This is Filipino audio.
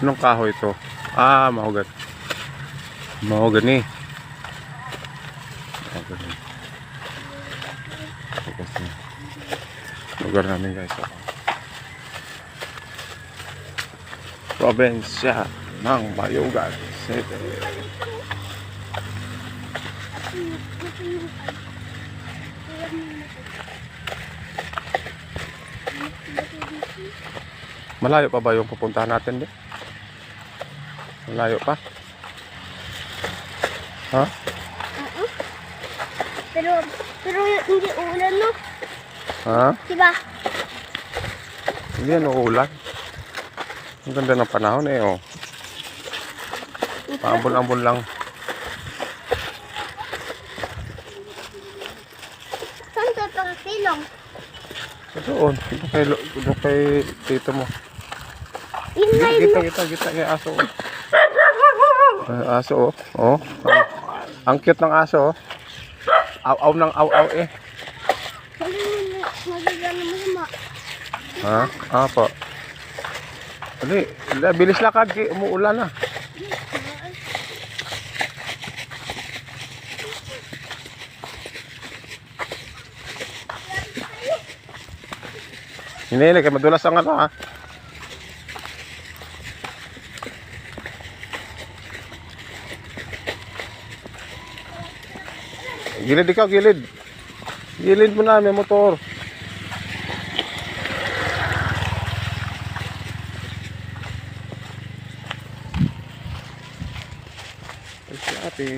Anong kahoy ito? Ah, mahogany. Mahogany. Mahogany. Kasi lugar namin guys. Probinsya ng Mayugan City. Malayo pa ba yung pupuntahan natin din? Malayo pa? Ha? Pero hindi ulan, no? Ha? Diba? Hindi yan uulan. Ang ganda ng panahon eh, oh. Paambon-ambon lang. Saan tayo pakasilong? Doon. Doon kay tito mo. Inlay mo. Kita yung aso. Aso, oh. Oh. Ang cute ng aso, oh. Aw-aw ng aw-aw eh. Magigano mo sama. Ha? Apo. Dali, bilis lakad. Umuulan na. Hindi, kaya madulas ang ano, ha? Gilid ikaw, gilid. Gilid mo na, may motor. Ay, si ate.